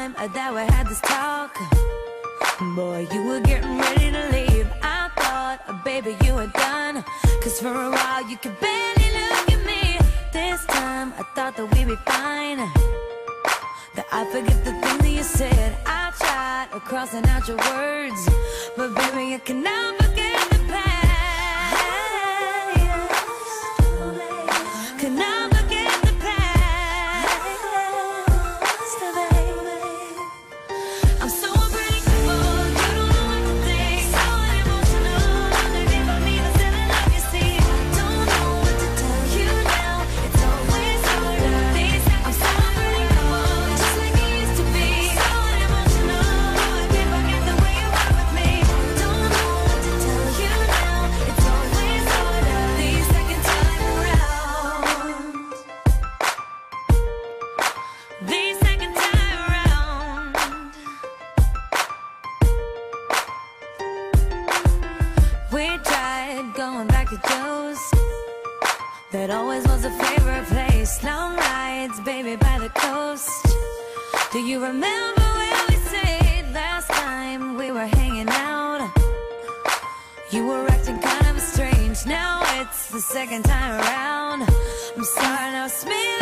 time that we had this talk, boy, you were getting ready to leave. I thought, baby, you were done, 'cause for a while you could barely look at me. This time I thought that we'd be fine, that I'd forget the thing that you said. I tried crossing out your words, but baby, you cannot forget the past. Cannot forget the past, baby. I'm so unbreakable, you don't know what to think. So emotional, underneath of me, that's in love, you see. Don't know what to tell you now, it's always harder. I'm so unbreakable, just like it used to be. So emotional, I can't forget the way you were with me. Don't know what to tell you now, it's always harder. The second time around, the second time around. We tried going back to Joe's, that always was a favorite place. Long rides, baby, by the coast. Do you remember where we stayed last time we were hanging out? You were acting kind of strange, now it's the second time around. I'm starting to smell